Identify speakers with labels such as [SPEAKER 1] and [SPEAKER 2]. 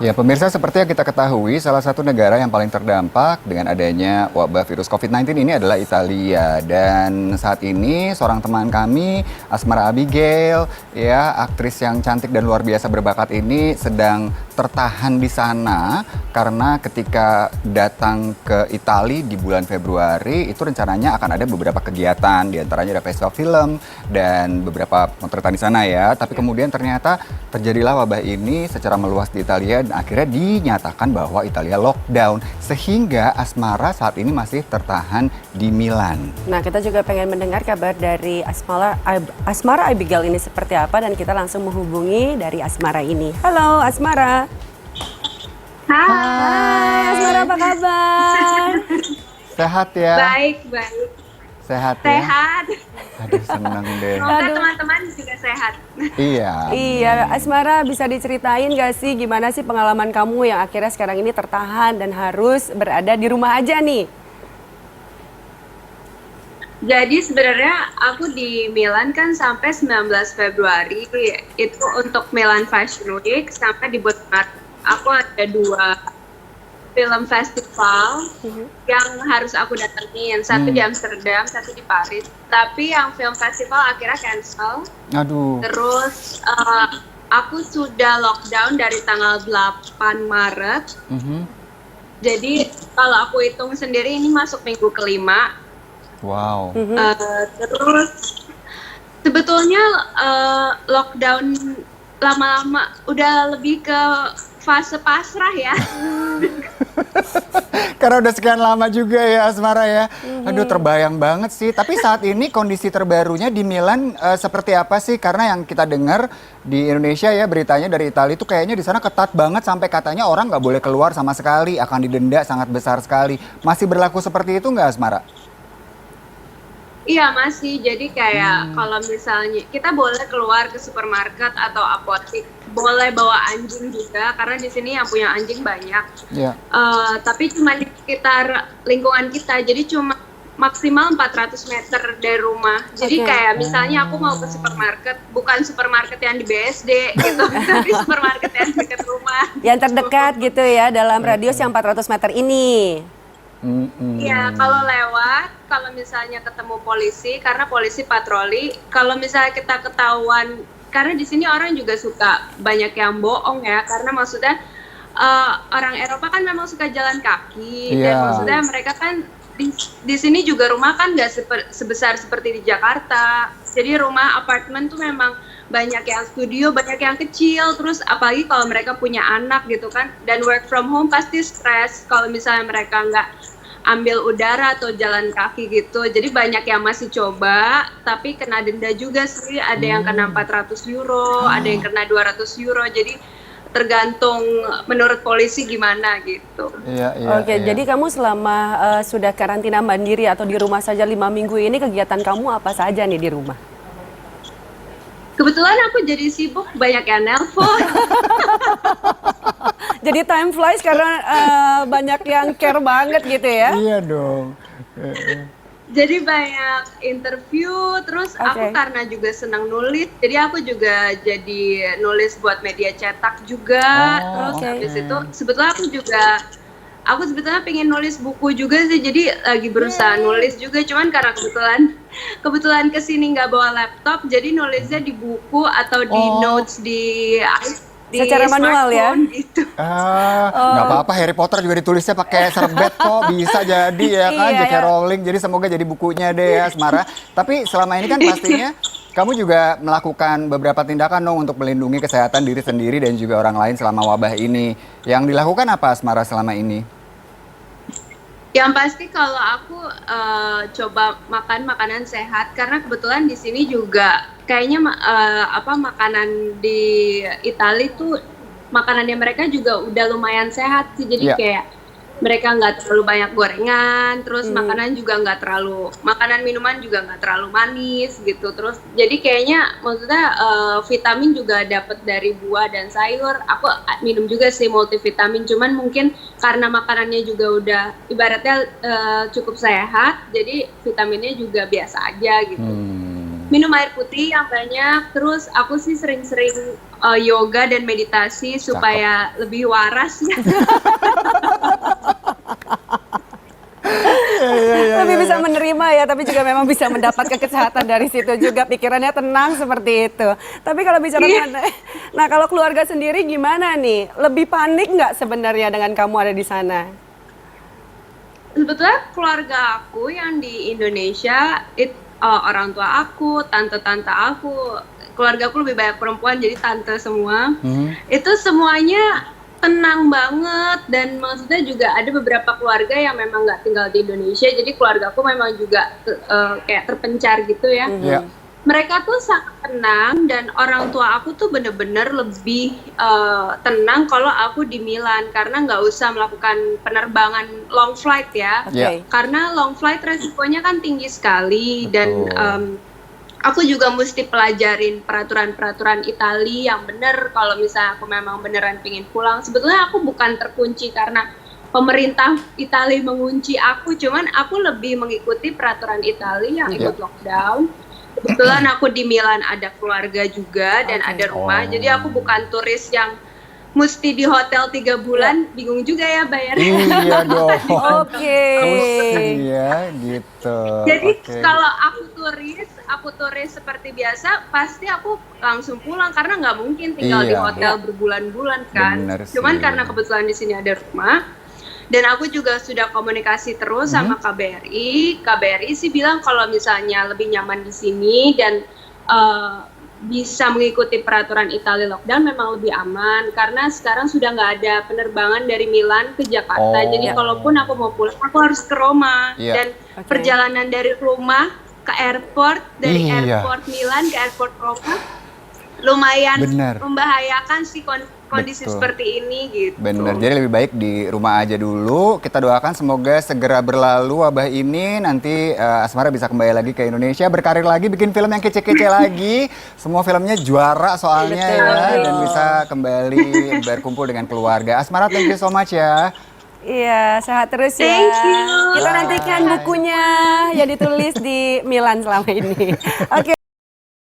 [SPEAKER 1] Ya, pemirsa, seperti yang kita ketahui, salah satu negara yang paling terdampak dengan adanya wabah virus COVID-19 ini adalah Italia. Dan saat ini seorang teman kami, Asmara Abigail, ya, aktris yang cantik dan luar biasa berbakat ini sedang tertahan di sana karena ketika datang ke Italia di bulan Februari itu rencananya akan ada beberapa kegiatan, diantaranya ada festival film dan beberapa motretan di sana ya. Tapi kemudian ternyata terjadilah wabah ini secara meluas di Italia dan akhirnya dinyatakan bahwa Italia lockdown sehingga Asmara saat ini masih tertahan di Milan.
[SPEAKER 2] Nah, kita juga pengen mendengar kabar dari Asmara Abigail ini seperti apa dan kita langsung menghubungi dari Asmara ini. Halo Asmara.
[SPEAKER 3] Hai,
[SPEAKER 2] Asmara, apa kabar?
[SPEAKER 1] Sehat ya?
[SPEAKER 3] baik, baik.
[SPEAKER 1] Sehat ya?
[SPEAKER 3] Sehat.
[SPEAKER 1] Aduh, seneng deh.
[SPEAKER 3] Semoga teman-teman juga sehat.
[SPEAKER 1] Iya.
[SPEAKER 2] Iya, Asmara bisa diceritain gak sih gimana sih pengalaman kamu yang akhirnya sekarang ini tertahan dan harus berada di rumah aja nih?
[SPEAKER 3] Jadi sebenarnya aku di Milan kan sampai 19 Februari itu untuk Milan Fashion Week sampai di bulan Maret. Aku ada 2 film festival yang harus aku datengin, satu di Amsterdam, satu di Paris. Tapi yang film festival akhirnya cancel.
[SPEAKER 1] Aduh.
[SPEAKER 3] Terus aku sudah lockdown dari tanggal 8 Maret. Jadi kalau aku hitung sendiri ini masuk minggu kelima.
[SPEAKER 1] Wow.
[SPEAKER 3] Terus sebetulnya lockdown lama-lama udah lebih ke fase pasrah ya.
[SPEAKER 1] Karena udah sekian lama juga ya Asmara ya. Aduh, terbayang banget sih. Tapi saat ini kondisi terbarunya di Milan seperti apa sih? Karena yang kita dengar di Indonesia ya beritanya dari Italia itu kayaknya di sana ketat banget sampai katanya orang nggak boleh keluar sama sekali, akan didenda sangat besar sekali. Masih berlaku seperti itu nggak Asmara?
[SPEAKER 3] Iya masih, jadi kayak kalau misalnya kita boleh keluar ke supermarket atau apotek, boleh bawa anjing juga karena di sini yang punya anjing banyak.
[SPEAKER 1] Iya.
[SPEAKER 3] Tapi cuma di sekitar lingkungan kita, jadi cuma maksimal 400 meter dari rumah. Jadi kayak misalnya aku mau ke supermarket, bukan supermarket yang di BSD gitu, tapi supermarket yang dekat rumah.
[SPEAKER 2] Yang terdekat gitu ya dalam radius yang 400 meter ini.
[SPEAKER 3] Iya, kalau lewat, kalau misalnya ketemu polisi, karena polisi patroli, kalau misalnya kita ketahuan, karena di sini orang juga suka banyak yang bohong ya, karena maksudnya orang Eropa kan memang suka jalan kaki, dan maksudnya mereka kan di sini juga rumah kan nggak sebesar seperti di Jakarta, jadi rumah apartemen tuh memang banyak yang studio, banyak yang kecil, terus apalagi kalau mereka punya anak gitu kan, dan work from home pasti stres kalau misalnya mereka nggak ambil udara atau jalan kaki gitu. Jadi banyak yang masih coba, tapi kena denda juga sih, ada yang kena 400 euro, ada yang kena 200 euro, jadi tergantung menurut polisi gimana gitu.
[SPEAKER 2] Oke, jadi kamu selama sudah karantina mandiri atau di rumah saja 5 minggu ini, kegiatan kamu apa saja nih di rumah?
[SPEAKER 3] Kebetulan aku jadi sibuk, banyak yang nelpon.
[SPEAKER 2] Jadi time flies karena banyak yang care banget gitu ya?
[SPEAKER 1] Iya dong.
[SPEAKER 3] Jadi banyak interview, terus aku karena juga senang nulis, jadi aku juga jadi nulis buat media cetak juga. Terus habis itu sebetulnya aku sebetulnya pengen nulis buku juga sih, jadi lagi berusaha nulis juga, cuman karena kebetulan kesini nggak bawa laptop, jadi nulisnya di buku atau di notes di
[SPEAKER 2] secara manual ya
[SPEAKER 3] gitu.
[SPEAKER 1] Nggak apa-apa, Harry Potter juga ditulisnya pakai serbet kok, bisa jadi ya kan, J.K. Rowling. Jadi semoga jadi bukunya deh ya Asmara. Tapi selama ini kan pastinya kamu juga melakukan beberapa tindakan dong untuk melindungi kesehatan diri sendiri dan juga orang lain selama wabah ini. Yang dilakukan apa Asmara selama ini?
[SPEAKER 3] Yang pasti kalau aku coba makan makanan sehat, karena kebetulan di sini juga kayaknya makanan di Italia tuh makanannya mereka juga udah lumayan sehat sih, jadi kayak mereka nggak terlalu banyak gorengan, terus makanan minuman juga nggak terlalu manis gitu. Terus jadi kayaknya maksudnya vitamin juga dapat dari buah dan sayur. Aku minum juga sih multivitamin, cuman mungkin karena makanannya juga udah ibaratnya cukup sehat, jadi vitaminnya juga biasa aja gitu. Minum air putih yang banyak, terus aku sih sering-sering yoga dan meditasi supaya lebih waras ya.
[SPEAKER 2] Lebih bisa menerima ya, tapi juga memang bisa mendapatkan kesehatan dari situ juga, pikirannya tenang seperti itu. Tapi kalau bicara nah kalau keluarga sendiri gimana nih? Lebih panik nggak sebenarnya dengan kamu ada di sana?
[SPEAKER 3] Sebetulnya keluarga aku yang di Indonesia, orang tua aku, tante-tante aku, keluarga aku lebih banyak perempuan jadi tante semua. Itu semuanya tenang banget, dan maksudnya juga ada beberapa keluarga yang memang nggak tinggal di Indonesia, jadi keluarga aku memang juga kayak terpencar gitu ya. Mereka tuh sangat tenang, dan orang tua aku tuh bener-bener lebih tenang kalau aku di Milan, karena nggak usah melakukan penerbangan long flight ya. Karena long flight resikonya kan tinggi sekali. Dan aku juga mesti pelajarin peraturan-peraturan Itali yang bener kalau misalnya aku memang beneran pingin pulang. Sebetulnya aku bukan terkunci karena pemerintah Itali mengunci aku, cuman aku lebih mengikuti peraturan Itali yang ikut lockdown. Kebetulan aku di Milan ada keluarga juga dan ada rumah, jadi aku bukan turis yang mesti di hotel 3 bulan, bingung juga ya bayarnya.
[SPEAKER 1] Iya dong.
[SPEAKER 2] Iya
[SPEAKER 1] gitu.
[SPEAKER 3] Jadi kalau aku turis seperti biasa, pasti aku langsung pulang karena nggak mungkin tinggal di hotel berbulan-bulan kan. Cuman karena kebetulan di sini ada rumah, dan aku juga sudah komunikasi terus sama KBRI. KBRI sih bilang kalau misalnya lebih nyaman di sini dan bisa mengikuti peraturan Italia lockdown memang lebih aman, karena sekarang sudah nggak ada penerbangan dari Milan ke Jakarta. Jadi kalaupun aku mau pulang, aku harus ke Roma. Dan perjalanan dari rumah ke airport, dari airport Milan ke airport Roma lumayan membahayakan sih kondisi seperti ini gitu.
[SPEAKER 1] Bener, jadi lebih baik di rumah aja dulu. Kita doakan semoga segera berlalu wabah ini. Nanti Asmara bisa kembali lagi ke Indonesia, berkarir lagi, bikin film yang kece-kece lagi. Semua filmnya juara soalnya ya, dan bisa kembali berkumpul dengan keluarga. Asmara, thank you so much ya.
[SPEAKER 2] Iya, sehat terus ya.
[SPEAKER 3] Thank you.
[SPEAKER 2] Kita nantikan bukunya yang ditulis di Milan selama ini. Oke.